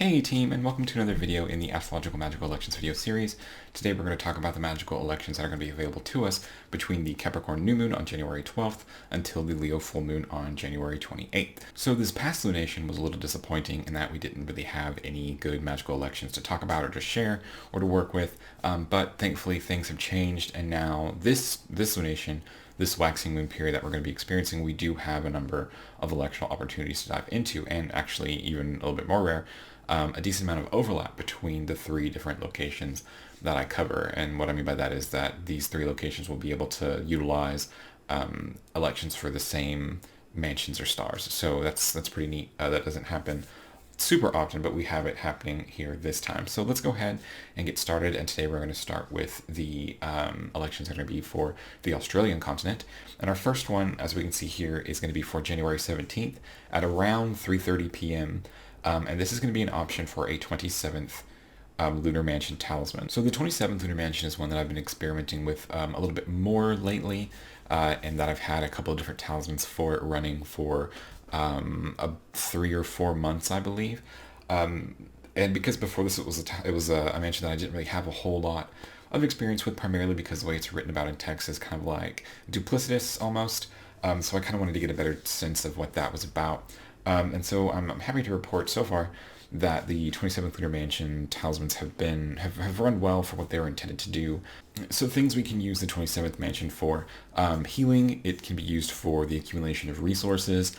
Hey team, and welcome to another video in the Astrological Magical Elections video series. Today we're going to talk about the magical elections that are going to be available to us between the Capricorn New Moon on January 12th until the Leo Full Moon on January 28th. So this past lunation was a little disappointing in that we didn't really have any good magical elections to talk about or to share or to work with, but thankfully things have changed, and now this lunation, this waxing moon period that we're going to be experiencing, we do have a number of electional opportunities to dive into, and actually even a little bit more rare, a decent amount of overlap between the three different locations that I cover. And what I mean by that is that these three locations will be able to utilize elections for the same mansions or stars. So that's pretty neat. That doesn't happen super often, but we have it happening here this time. So let's go ahead and get started. And today we're going to start with the elections that are going to be for the Australian continent. And our first one, as we can see here, is going to be for January 17th at around 3:30 p.m. And this is going to be an option for a 27th Lunar Mansion talisman. So the 27th Lunar Mansion is one that I've been experimenting with a little bit more lately, and that I've had a couple of different talismans for it running for 3 or 4 months, I believe. And because before this it was a mansion that I didn't really have a whole lot of experience with, primarily because the way it's written about in text is kind of like duplicitous almost. So I kind of wanted to get a better sense of what that was about. And so I'm happy to report so far that the 27th Lunar Mansion talismans have run well for what they were intended to do. So things we can use the 27th Mansion for: healing. It can be used for the accumulation of resources.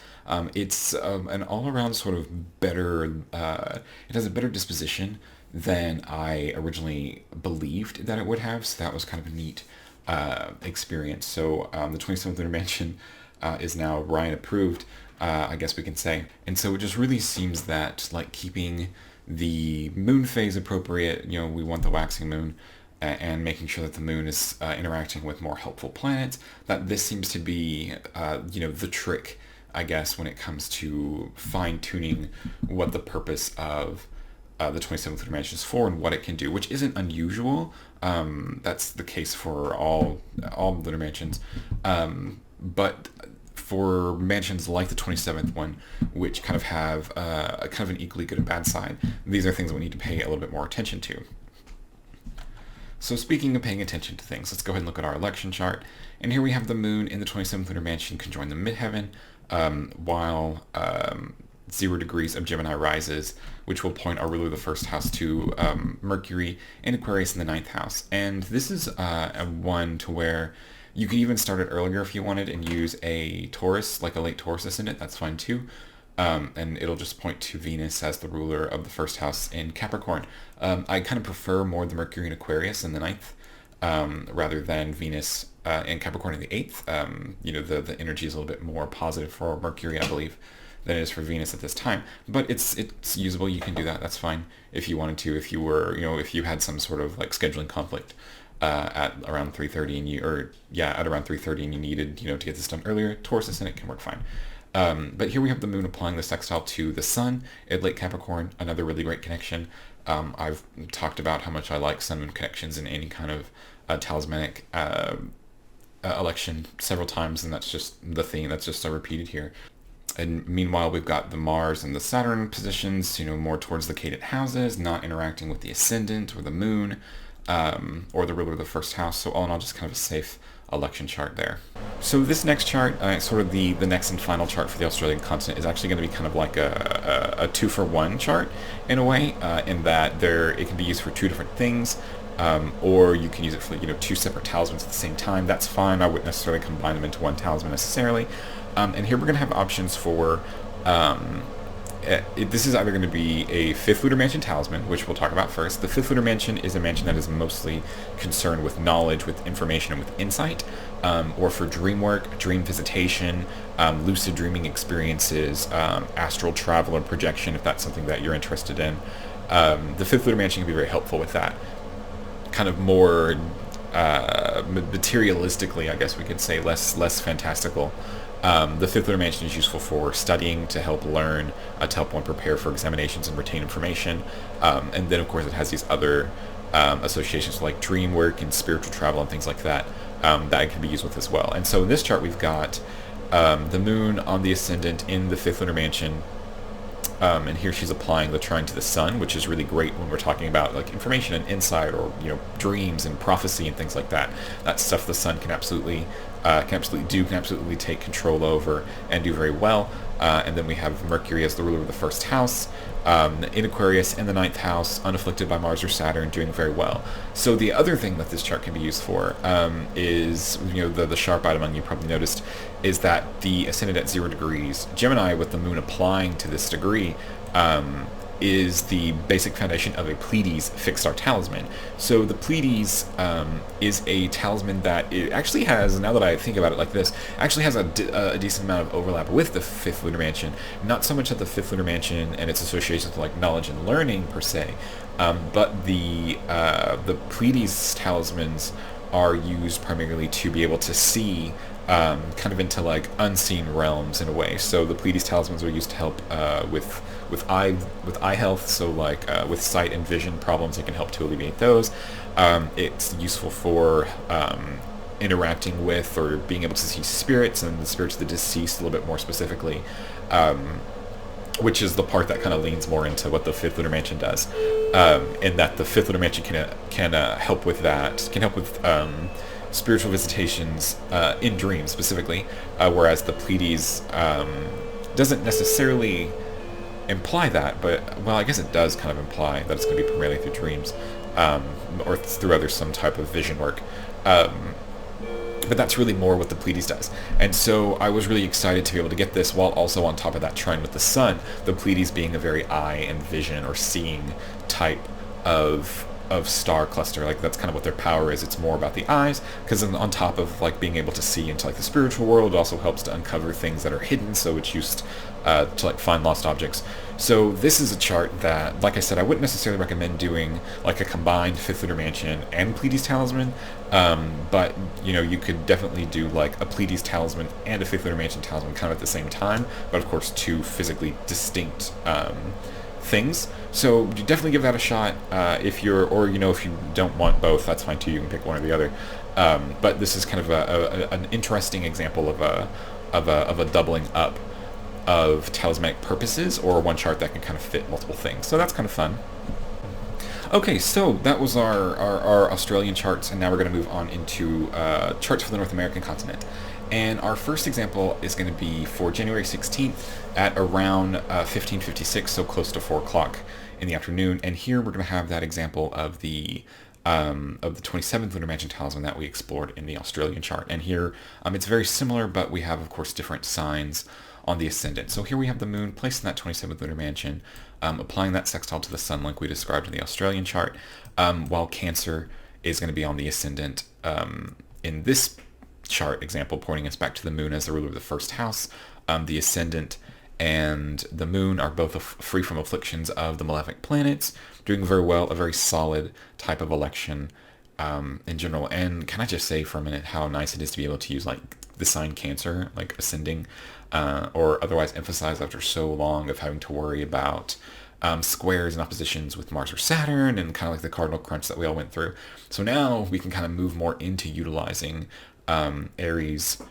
It's an all-around sort of better, it has a better disposition than I originally believed that it would have, so that was kind of a neat experience. So the 27th Lunar Mansion is now Ryhan approved, I guess we can say. And so it just really seems that, like, keeping the moon phase appropriate, we want the waxing moon, and making sure that the moon is interacting with more helpful planets, that this seems to be, the trick, I guess, when it comes to fine-tuning what the purpose of the 27th Lunar Mansion is for and what it can do, which isn't unusual. That's the case for all lunar mansions. But for mansions like the 27th one, which kind of have a kind of an equally good and bad side, these are things that we need to pay a little bit more attention to. So speaking of paying attention to things, let's go ahead and look at our election chart. And here we have the moon in the 27th Lunar Mansion conjoined the midheaven, while 0 degrees of Gemini rises, which will point our ruler of the first house to Mercury and Aquarius in the 9th house. And this is a one to where you could even start it earlier if you wanted and use a Taurus, like a late Taurus ascendant. That's fine too. And it'll just point to Venus as the ruler of the first house in Capricorn. I kind of prefer more the Mercury and Aquarius in the 9th, rather than Venus and Capricorn in the 8th. The energy is a little bit more positive for Mercury, I believe, than it is for Venus at this time. But it's usable. You can do that. That's fine if you wanted to. If you were, if you had some sort of like scheduling conflict at around 3:30 at around 3:30 and you needed, to get this done earlier, Taurus ascendant can work fine. But here we have the moon applying the sextile to the sun at late Capricorn, another really great connection. I've talked about how much I like sun-moon connections in any kind of talismanic election several times, and that's just the theme that's just repeated here. And meanwhile, we've got the Mars and the Saturn positions, more towards the cadent houses, not interacting with the ascendant or the moon, or the ruler of the first house. So all in all, just kind of a safe election chart there. So this next chart, sort of the next and final chart for the Australian continent, is actually going to be kind of like a 2-for-1 chart in a way, in that it can be used for two different things, or you can use it for 2 separate talismans at the same time. That's fine. I wouldn't necessarily combine them into one talisman necessarily. And here we're going to have options for this is either going to be a 5th Lunar Mansion talisman, which we'll talk about first. The 5th Lunar Mansion is a mansion that is mostly concerned with knowledge, with information, and with insight, or for dream work, dream visitation, lucid dreaming experiences, astral travel and projection, if that's something that you're interested in. The 5th Lunar Mansion can be very helpful with that. Kind of more materialistically, I guess we could say, less fantastical. The 5th Lunar Mansion is useful for studying, to help learn, to help one prepare for examinations and retain information. And then, of course, it has these other associations like dream work and spiritual travel and things like that, that it can be used with as well. And so in this chart, we've got the moon on the ascendant in the 5th Lunar Mansion, And here she's applying the trine to the sun, which is really great when we're talking about like information and insight, or dreams and prophecy and things like that. That's stuff the sun can absolutely take control over and do very well. And then we have Mercury as the ruler of the first house, in Aquarius in the ninth house, unafflicted by Mars or Saturn, doing very well. So the other thing that this chart can be used for is, the sharp item among you probably noticed, is that the ascendant at 0 degrees, Gemini with the moon applying to this degree, is the basic foundation of a Pleiades fixed star talisman. So the Pleiades is a talisman that it actually has, now that I think about it like this, actually has a decent amount of overlap with the fifth lunar mansion. Not so much that the fifth lunar mansion and its associations with like knowledge and learning per se, but the Pleiades talismans are used primarily to be able to see kind of into like unseen realms in a way. So the Pleiades talismans are used to help with eye health. So like with sight and vision problems, it can help to alleviate those. It's useful for interacting with or being able to see spirits, and the spirits of the deceased a little bit more specifically. Which is the part that kind of leans more into what the fifth lunar mansion does, in that the fifth lunar mansion can help with that, can help with spiritual visitations in dreams specifically, whereas the Pleiades doesn't necessarily imply that, but, well, I guess it does kind of imply that it's going to be primarily through dreams, or through some type of vision work. But that's really more what the Pleiades does. And so I was really excited to be able to get this, while also on top of that trine with the sun, the Pleiades being a very eye and vision or seeing type of star cluster. Like that's kind of what their power is. It's more about the eyes, because on top of like being able to see into like the spiritual world, it also helps to uncover things that are hidden, so it's used to like find lost objects. So this is a chart that, like I said, I wouldn't necessarily recommend doing like a combined fifth lunar mansion and Pleiades talisman, but you could definitely do like a Pleiades talisman and a fifth lunar mansion talisman kind of at the same time, but of course two physically distinct things. So you definitely give that a shot. If you don't want both, that's fine too. You can pick one or the other. But this is kind of an interesting example of a doubling up of talismanic purposes, or one chart that can kind of fit multiple things. So that's kind of fun. Okay, so that was our Australian charts, and now we're going to move on into charts for the North American continent. And our first example is going to be for January 16th at around 15:56, so close to 4 o'clock in the afternoon. And here we're going to have that example of the 27th lunar mansion talisman that we explored in the Australian chart. And here it's very similar, but we have, of course, different signs on the ascendant. So here we have the moon placed in that 27th lunar mansion, applying that sextile to the sun like we described in the Australian chart, while Cancer is going to be on the ascendant in this chart example, pointing us back to the moon as the ruler of the first house. The ascendant and the moon are both free from afflictions of the malefic planets, doing very well, a very solid type of election in general. And can I just say for a minute how nice it is to be able to use like the sign Cancer, like ascending, or otherwise emphasized after so long of having to worry about squares and oppositions with Mars or Saturn, and kind of like the cardinal crunch that we all went through. So now we can kind of move more into utilizing Aries,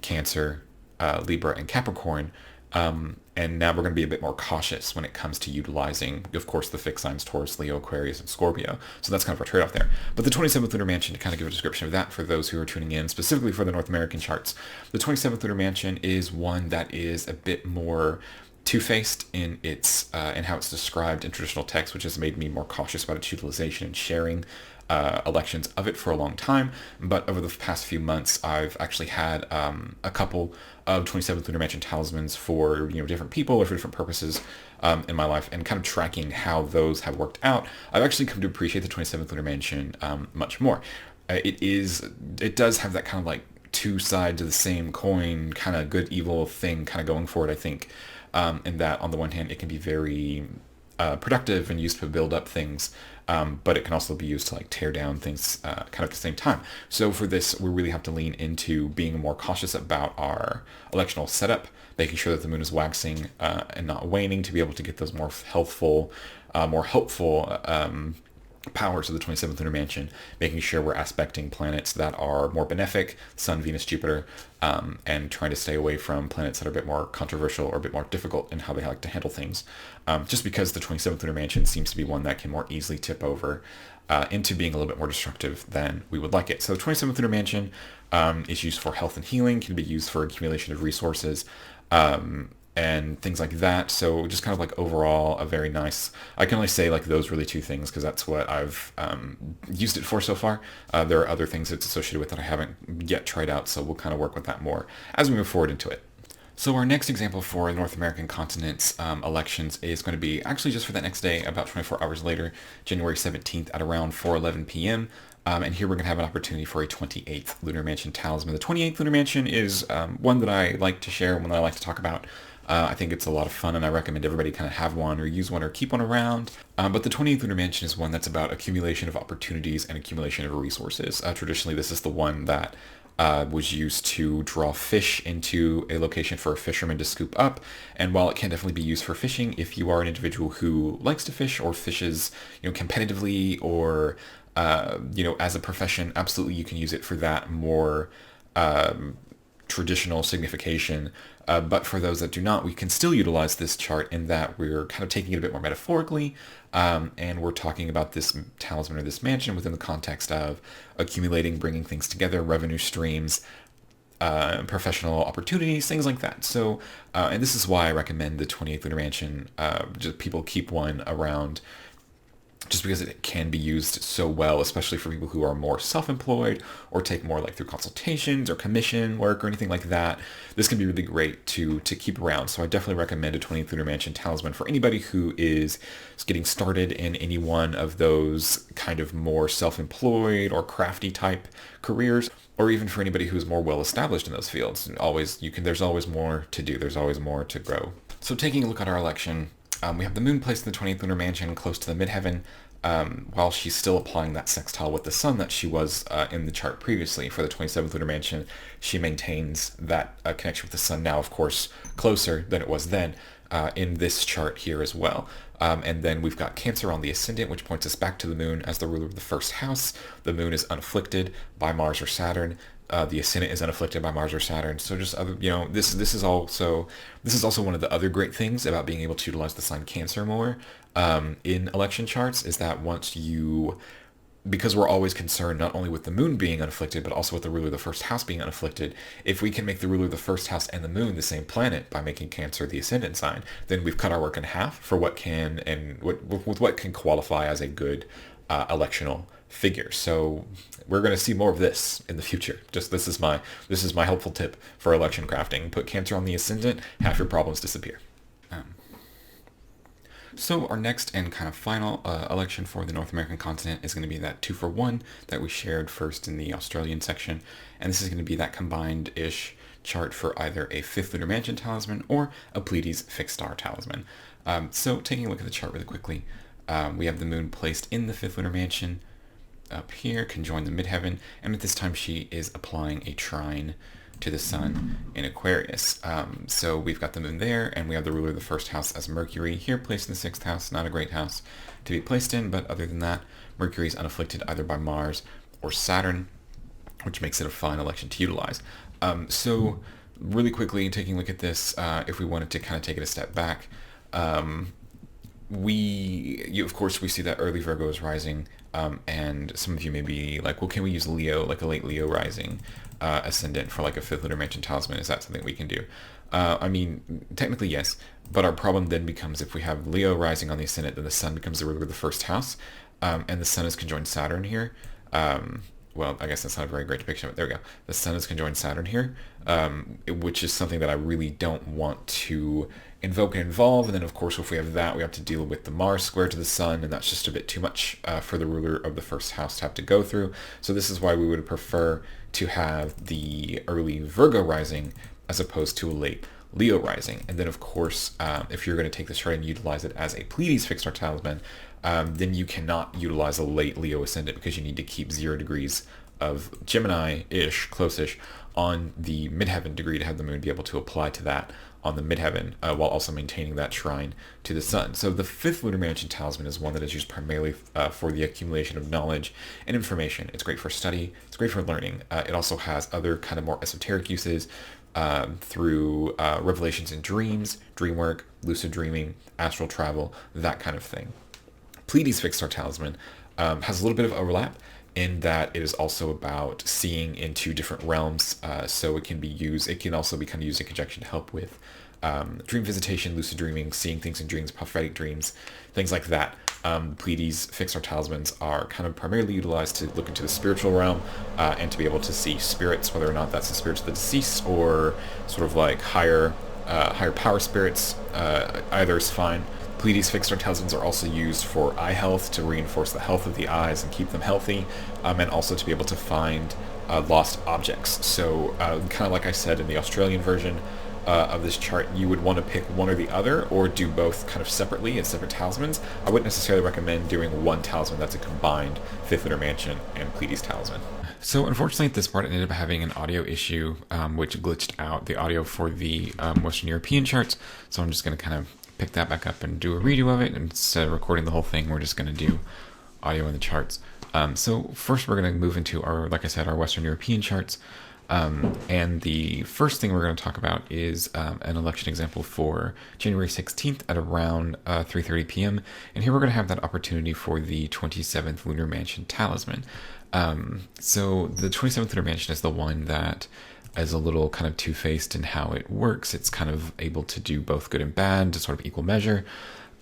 Cancer, Libra, and Capricorn. And now we're going to be a bit more cautious when it comes to utilizing, of course, the fixed signs Taurus, Leo, Aquarius, and Scorpio. So that's kind of our trade-off there. But the 27th lunar mansion, to kind of give a description of that for those who are tuning in, specifically for the North American charts, the 27th lunar mansion is one that is a bit more two-faced in its in how it's described in traditional text, which has made me more cautious about its utilization and sharing elections of it for a long time. But over the past few months, I've actually had a couple of 27th lunar mansion talismans for different people or for different purposes in my life, and kind of tracking how those have worked out. I've actually come to appreciate the 27th lunar mansion much more. It does have that kind of like two sides of the same coin, kind of good evil thing kind of going for it, I think, in that on the one hand it can be very productive and used to build up things, but it can also be used to like tear down things kind of at the same time. So for this, we really have to lean into being more cautious about our electional setup, making sure that the moon is waxing and not waning, to be able to get those more healthful, more hopeful powers of the 27th lunar mansion, making sure we're aspecting planets that are more benefic, Sun, Venus, Jupiter, and trying to stay away from planets that are a bit more controversial or a bit more difficult in how they like to handle things. Just because the 27th lunar mansion seems to be one that can more easily tip over into being a little bit more destructive than we would like it. So the 27th lunar mansion is used for health and healing, can be used for accumulation of resources, and things like that. So just kind of like overall a very nice, I can only say like those really two things because that's what I've used it for so far. There are other things it's associated with that I haven't yet tried out, so we'll kind of work with that more as we move forward into it. So our next example for the North American continent's elections is going to be actually just for that next day, about 24 hours later, January 17th at around 4:11 p.m. And here we're going to have an opportunity for a 28th Lunar Mansion talisman. The 28th Lunar Mansion is one that I like to share, one that I like to talk about. I think it's a lot of fun, and I recommend everybody kind of have one or use one or keep one around. But the 28th Lunar Mansion is one that's about accumulation of opportunities and accumulation of resources. Traditionally, this is the one that was used to draw fish into a location for a fisherman to scoop up. And while it can definitely be used for fishing, if you are an individual who likes to fish or fishes, competitively or as a profession, absolutely you can use it for that more traditional signification. But for those that do not, we can still utilize this chart in that we're kind of taking it a bit more metaphorically, and we're talking about this talisman or this mansion within the context of accumulating, bringing things together, revenue streams, professional opportunities, things like that. So, and this is why I recommend the 28th Lunar Mansion. Just people keep one around just because it can be used so well, especially for people who are more self-employed or take more like through consultations or commission work or anything like that. This can be really great to keep around. So I definitely recommend a 20th Lunar Mansion talisman for anybody who is getting started in any one of those kind of more self-employed or crafty type careers, or even for anybody who's more well-established in those fields. There's always more to do. There's always more to grow. So taking a look at our election, we have the moon placed in the 20th Lunar Mansion close to the midheaven, while she's still applying that sextile with the sun that she was in the chart previously. For the 27th Lunar Mansion, she maintains that connection with the sun now, of course, closer than it was then in this chart here as well. And then we've got Cancer on the ascendant, which points us back to the moon as the ruler of the first house. The moon is unafflicted by Mars or Saturn. The ascendant is unafflicted by Mars or Saturn. So just other, this is also one of the other great things about being able to utilize the sign Cancer more in election charts, is that because we're always concerned not only with the moon being unafflicted, but also with the ruler of the first house being unafflicted. If we can make the ruler of the first house and the moon the same planet by making Cancer the ascendant sign, then we've cut our work in half for what can qualify as a good electional figure. So we're going to see more of this in the future. Just this is my helpful tip for election crafting. Put Cancer on the ascendant, half your problems disappear. So our next and kind of final election for the North American continent is going to be that 2-for-1 that we shared first in the Australian section. And this is going to be that combined-ish chart for either a 5th Lunar Mansion talisman or a Pleiades fixed star talisman. So taking a look at the chart really quickly, we have the moon placed in the 5th Lunar Mansion up here, conjoined the midheaven, and at this time she is applying a trine to the sun in Aquarius. So we've got the moon there, and we have the ruler of the first house as Mercury here, placed in the 6th house. Not a great house to be placed in, but other than that, Mercury is unafflicted either by Mars or Saturn, which makes it a fun election to utilize. So really quickly, taking a look at this, if we wanted to kind of take it a step back, of course, we see that early Virgo is rising, and some of you may be like, well, can we use Leo, like a late Leo rising ascendant for like a 5th Lunar Mansion talisman? Is that something we can do? I mean, technically yes, but our problem then becomes if we have Leo rising on the ascendant, then the sun becomes the ruler of the first house, and the sun is conjoined Saturn here. Well, I guess that's not a very great depiction, but there we go. The sun is conjoined Saturn here, which is something that I really don't want to invoke and involve. And then, of course, if we have that, we have to deal with the Mars square to the sun, and that's just a bit too much for the ruler of the first house to have to go through. So this is why we would prefer to have the early Virgo rising as opposed to a late Leo rising. And then, of course, if you're going to take this chart and utilize it as a Pleiades fixed star talisman, then you cannot utilize a late Leo ascendant because you need to keep 0 degrees of Gemini-ish, close-ish, on the midheaven degree to have the moon be able to apply to that on the midheaven, while also maintaining that shrine to the sun. So the fifth Lunar Mansion talisman is one that is used primarily for the accumulation of knowledge and information. It's great for study. It's great for learning. It also has other kind of more esoteric uses through revelations in dreams, dream work, lucid dreaming, astral travel, that kind of thing. Pleiades fixed star talisman has a little bit of overlap in that it is also about seeing into different realms. So it can also be kind of used in conjunction to help with dream visitation, lucid dreaming, seeing things in dreams, prophetic dreams, things like that. Pleiades fixed star talismans are kind of primarily utilized to look into the spiritual realm and to be able to see spirits, whether or not that's the spirits of the deceased or sort of like higher power spirits. Either is fine. Pleiades fixed star talismans are also used for eye health, to reinforce the health of the eyes and keep them healthy, and also to be able to find lost objects. So kind of like I said in the Australian version of this chart, you would want to pick one or the other, or do both kind of separately as separate talismans. I wouldn't necessarily recommend doing one talisman that's a combined fifth Lunar Mansion and Pleiades talisman. So unfortunately at this part I ended up having an audio issue, which glitched out the audio for the Western European charts. So I'm just going to kind of pick that back up and do a redo of it. Instead of recording the whole thing, we're just going to do audio in the charts. So first we're going to move into our, like I said, our Western European charts. And the first thing we're going to talk about is an election example for January 16th at around 3:30 p.m. And here we're going to have that opportunity for the 27th Lunar Mansion talisman. So the 27th Lunar Mansion is the one that is a little kind of two-faced in how it works. It's kind of able to do both good and bad to sort of equal measure.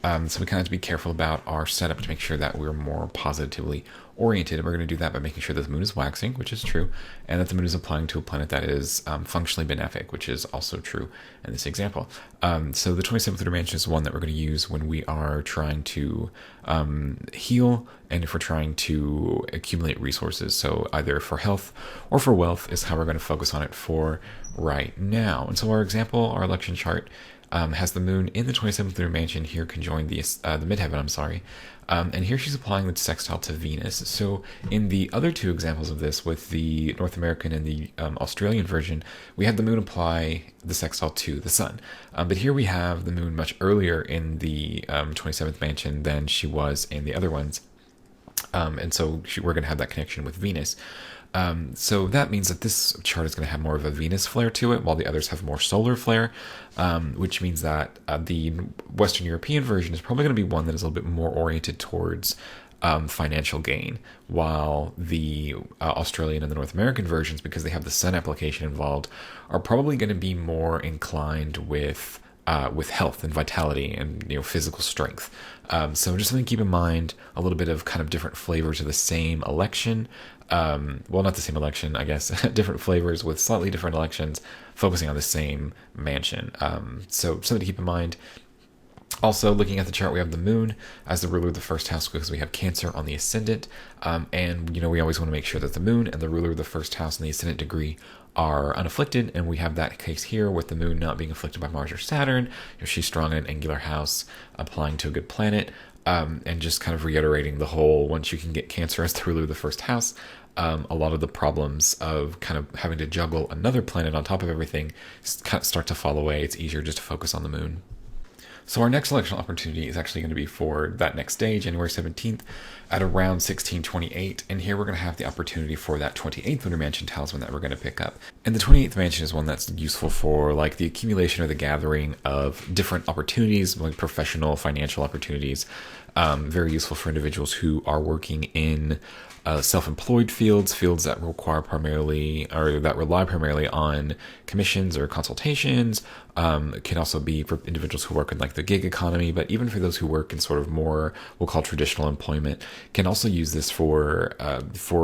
So we kind of have to be careful about our setup to make sure that we're more positively oriented. And we're going to do that by making sure that the moon is waxing, which is true, and that the moon is applying to a planet that is functionally benefic, which is also true in this example. So the 27th Lunar Mansion is one that we're going to use when we are trying to heal and if we're trying to accumulate resources. So either for health or for wealth is how we're going to focus on it for right now. And so our example, our election chart, has the moon in the 27th Lunar Mansion here conjoined the midheaven, and here she's applying the sextile to Venus. So in the other two examples of this, with the North American and the Australian version, we had the moon apply the sextile to the sun. But here we have the moon much earlier in the 27th Mansion than she was in the other ones. And so we're going to have that connection with Venus. So that means that this chart is going to have more of a Venus flare to it, while the others have more solar flare, which means that the Western European version is probably going to be one that is a little bit more oriented towards financial gain, while the Australian and the North American versions, because they have the sun application involved, are probably going to be more inclined with health and vitality and physical strength. So just something to keep in mind, a little bit of kind of different flavors of the same election. Well, not the same election, I guess, different flavors with slightly different elections focusing on the same mansion. So something to keep in mind. Also, looking at the chart, we have the moon as the ruler of the first house because we have Cancer on the ascendant. And we always want to make sure that the moon and the ruler of the first house and the ascendant degree are unafflicted, and we have that case here with the moon not being afflicted by Mars or Saturn. She's strong in an angular house, applying to a good planet, and just kind of reiterating the whole, once you can get Cancer as the ruler of the first house, a lot of the problems of kind of having to juggle another planet on top of everything start to fall away. It's easier just to focus on the moon. So our next electional opportunity is actually going to be for that next day, January 17th, at around 1628. And here we're going to have the opportunity for that 28th Lunar Mansion talisman that we're going to pick up. And the 28th Mansion is one that's useful for like the accumulation or the gathering of different opportunities, like professional, financial opportunities. Very useful for individuals who are working in self-employed fields that require primarily, or that rely primarily on commissions or consultations. It can also be for individuals who work in like the gig economy, but even for those who work in sort of more we'll call traditional employment, can also use this for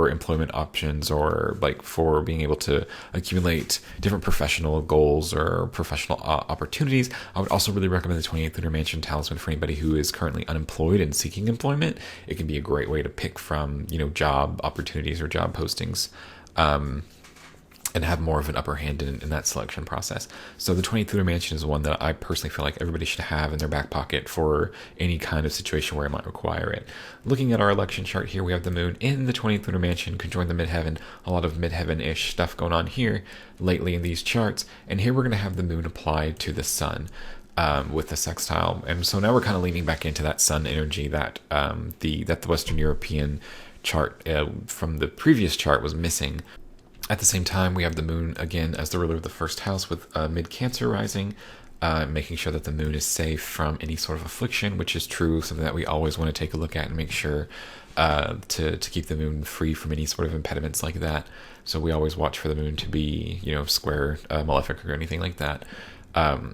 employment options, or like for being able to accumulate different professional goals or professional opportunities. I would also really recommend the 28th Lunar Mansion talisman for anybody who is currently unemployed and seeking employment. It can be a great way to pick from job opportunities or job postings. and have more of an upper hand in that selection process. So the 20th Lunar Mansion is one that I personally feel like everybody should have in their back pocket for any kind of situation where it might require it. Looking at our election chart here, we have the moon in the 20th Lunar Mansion conjoined the midheaven. A lot of midheaven-ish stuff going on here lately in these charts. And here we're going to have the moon applied to the sun with the sextile. And so now we're kind of leaning back into that sun energy that the Western European chart from the previous chart was missing. At the same time, we have the moon again as the ruler of the first house with mid-Cancer rising, making sure that the moon is safe from any sort of affliction, which is true, something that we always want to take a look at and make sure to keep the moon free from any sort of impediments like that. So we always watch for the moon to be, square malefic or anything like that.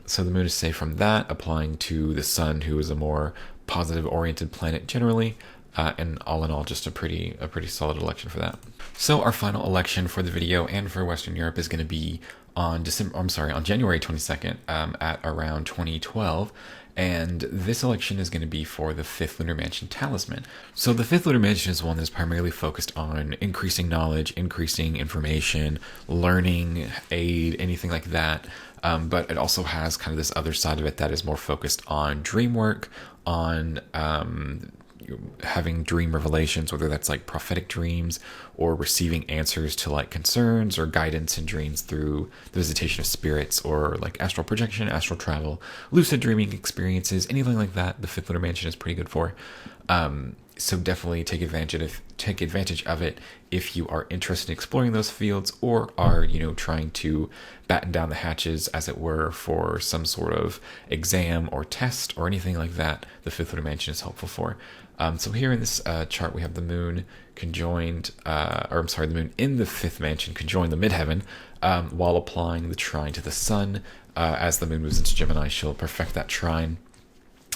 So the moon is safe from that, applying to the sun, who is a more positive-oriented planet generally. And all in all, just a pretty solid election for that. So our final election for the video and for Western Europe is going to be on January 22nd at around 2012. And this election is going to be for the 5th Lunar Mansion talisman. So the 5th Lunar Mansion is one that's primarily focused on increasing knowledge, increasing information, learning, aid, anything like that. But it also has kind of this other side of it that is more focused on dream work, on having dream revelations, whether that's like prophetic dreams or receiving answers to like concerns or guidance in dreams through the visitation of spirits, or like astral projection, astral travel, lucid dreaming experiences, anything like that. The 5th Lunar Mansion is pretty good for. So definitely take advantage of it if you are interested in exploring those fields, or are trying to batten down the hatches, as it were, for some sort of exam or test or anything like that. The 5th Lunar Mansion is helpful for. So here in this chart, we have the moon conjoined, the moon in the 5th mansion conjoined the midheaven, while applying the trine to the sun. As the moon moves into Gemini, she'll perfect that trine.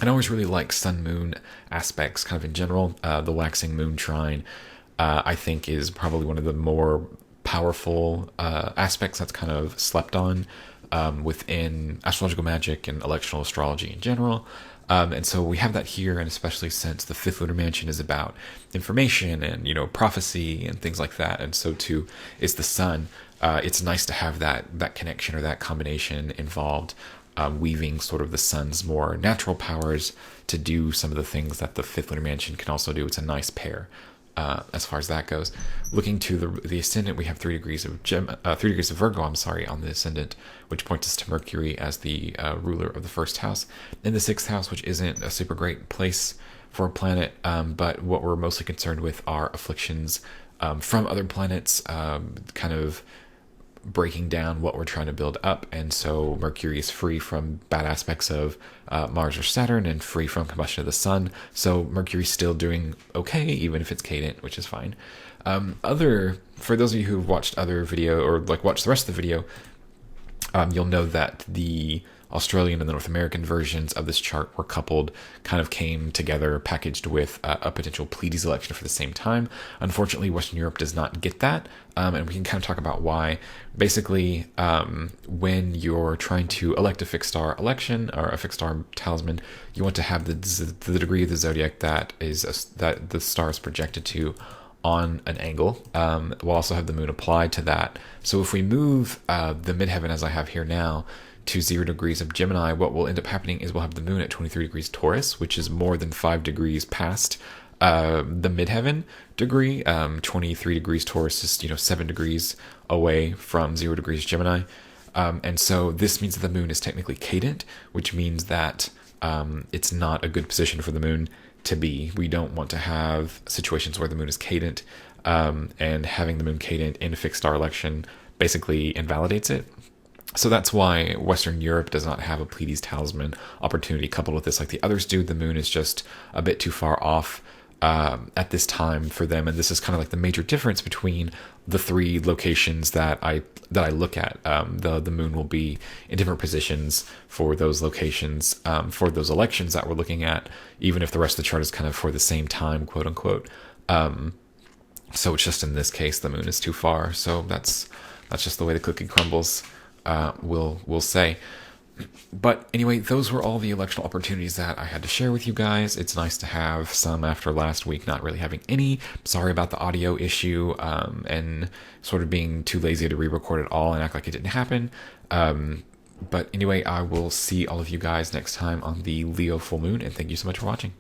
And I always really like sun-moon aspects, kind of in general. The waxing moon trine, I think, is probably one of the more powerful aspects that's kind of slept on within astrological magic and electional astrology in general. And so we have that here, and especially since the 5th Lunar Mansion is about information and, prophecy and things like that. And so too is the sun. It's nice to have that connection or that combination involved, weaving sort of the sun's more natural powers to do some of the things that the 5th Lunar Mansion can also do. It's a nice pair. As far as that goes. Looking to the ascendant, we have 3 degrees of Virgo, on the ascendant, which points us to Mercury as the ruler of the first house. In the 6th house, which isn't a super great place for a planet, but what we're mostly concerned with are afflictions from other planets, kind of breaking down what we're trying to build up. And so Mercury is free from bad aspects of Mars or Saturn, and free from combustion of the sun. So Mercury's still doing okay, even if it's cadent, which is fine. For those of you who've watched other video, or like watched the rest of the video, you'll know that the Australian and the North American versions of this chart were coupled, kind of came together, packaged with a potential Pleiades election for the same time. Unfortunately, Western Europe does not get that, and we can kind of talk about why. Basically, when you're trying to elect a fixed star election or a fixed star talisman, you want to have the degree of the zodiac that the star is projected to on an angle. We'll also have the moon applied to that. So if we move the midheaven, as I have here now, to 0 degrees of Gemini, what will end up happening is we'll have the moon at 23 degrees Taurus, which is more than 5 degrees past the midheaven degree. 23 degrees Taurus is 7 degrees away from 0 degrees Gemini. And so this means that the moon is technically cadent, which means that it's not a good position for the moon to be. We don't want to have situations where the moon is cadent, and having the moon cadent in a fixed star election basically invalidates it. So that's why Western Europe does not have a Pleiades talisman opportunity coupled with this like the others do. The moon is just a bit too far off at this time for them, and this is kind of like the major difference between the 3 locations that I look at. The moon will be in different positions for those locations, for those elections that we're looking at, even if the rest of the chart is kind of for the same time, quote unquote. So it's just in this case the moon is too far. So that's just the way the cookie crumbles. We'll say. But anyway, those were all the electional opportunities that I had to share with you guys. It's nice to have some after last week not really having any. Sorry about the audio issue and sort of being too lazy to re-record it all and act like it didn't happen. But anyway, I will see all of you guys next time on the Leo full moon, and thank you so much for watching.